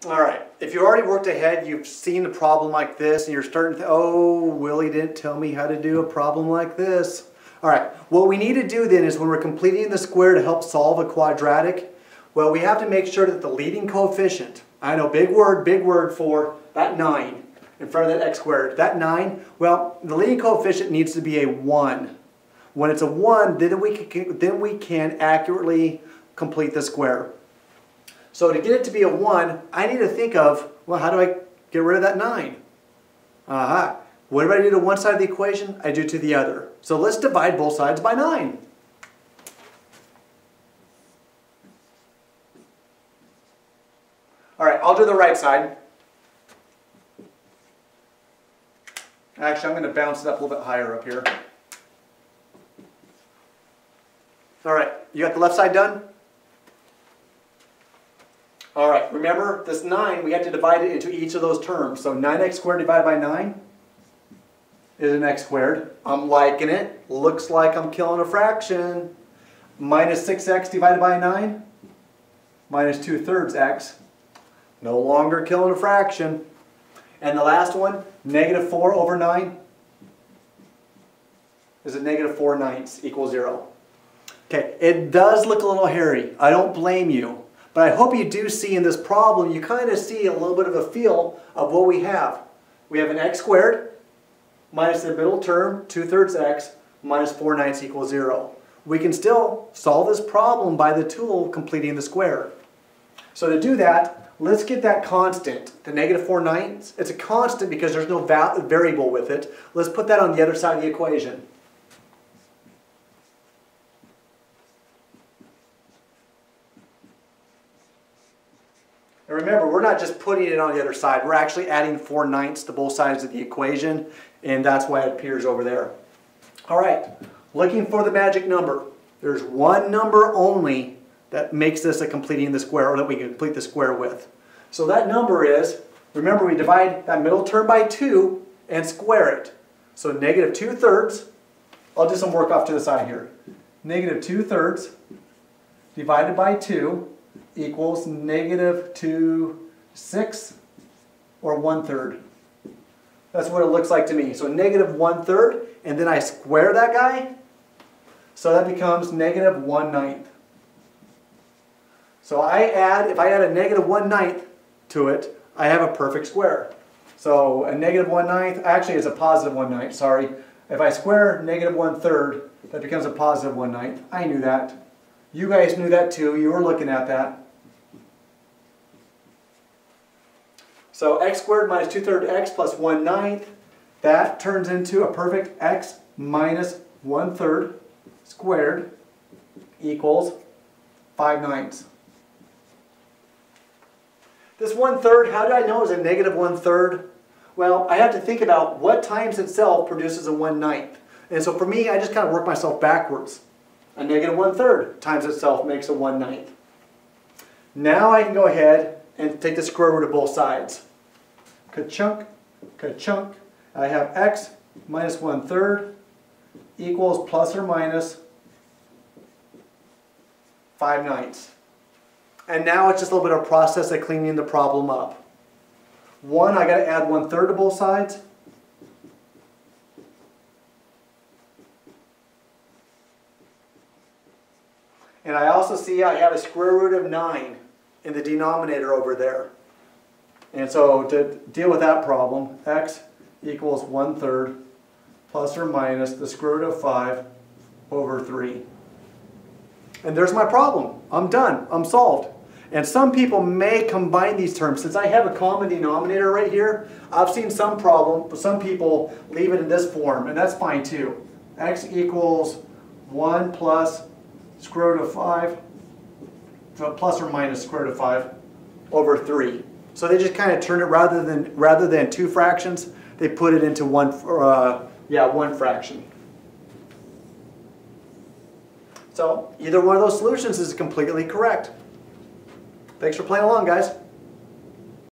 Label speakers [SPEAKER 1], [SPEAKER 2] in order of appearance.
[SPEAKER 1] All right, if you already worked ahead, you've seen a problem like this, and you're starting to, oh, Willie didn't tell me how to do a problem like this. All right, what we need to do then is when we're completing the square to help solve a quadratic, well, we have to make sure that the leading coefficient, I know, big word for that 9 in front of that x squared. That 9, well, the leading coefficient needs to be a 1. When it's a 1, then we can accurately complete the square. So to get it to be a 1, I need to think of, well, how do I get rid of that 9? Aha. What do I do to one side of the equation? I do to the other. So let's divide both sides by 9. All right, I'll do the right side. Actually, I'm going to bounce it up a little bit higher up here. All right, you got the left side done? All right, remember this 9, we have to divide it into each of those terms. So 9x squared divided by 9 is an x squared. I'm liking it. Looks like I'm killing a fraction. Minus 6x divided by 9 minus 2/3 x. No longer killing a fraction. And the last one, negative 4 over 9 is a negative 4/9 equals 0. Okay, it does look a little hairy. I don't blame you. But I hope you do see in this problem, you kind of see a little bit of a feel of what we have. We have an x squared minus the middle term, 2/3 x, minus 4/9 equals 0. We can still solve this problem by the tool completing the square. So to do that, let's get that constant, the negative 4/9. It's a constant because there's no variable with it. Let's put that on the other side of the equation. And remember, we're not just putting it on the other side. We're actually adding 4/9 to both sides of the equation, and that's why it appears over there. All right, looking for the magic number. There's one number only that makes this a completing the square, or that we can complete the square with. So that number is, remember, we divide that middle term by 2 and square it. So negative 2/3, I'll do some work off to the side here. Negative 2/3 divided by 2 equals negative 2/6 or 1/3. That's what it looks like to me. So negative 1/3, and then I square that guy, so that becomes negative 1/9. So if I add a negative 1/9 to it, I have a perfect square. So a negative 1/9, actually it's a positive 1/9, sorry. If I square negative 1/3, that becomes a positive 1/9. I knew that. You guys knew that too. You were looking at that. So x squared minus 2/3 x plus 1/9, that turns into a perfect x minus 1/3 squared equals 5/9. This 1/3, how did I know it was a negative 1/3? Well, I have to think about what times itself produces a 1/9. And so for me, I just kind of work myself backwards. A negative 1/3 times itself makes a 1/9. Now I can go ahead and take the square root of both sides. Ka-chunk, ka-chunk. I have x minus 1/3 equals plus or minus 5/9. And now it's just a little bit of a process of cleaning the problem up. One, I got to add 1/3 to both sides. And I also see I have a square root of 9 in the denominator over there. And so to deal with that problem, x equals 1/3 plus or minus the square root of 5 over 3. And there's my problem. I'm done. I'm solved. And some people may combine these terms. Since I have a common denominator right here, I've seen some people leave it in this form, and that's fine too. X equals 1 plus square root of 5, so plus or minus square root of 5 over 3. So they just kind of turn it, rather than two fractions, they put it into one fraction. So either one of those solutions is completely correct. Thanks for playing along, guys.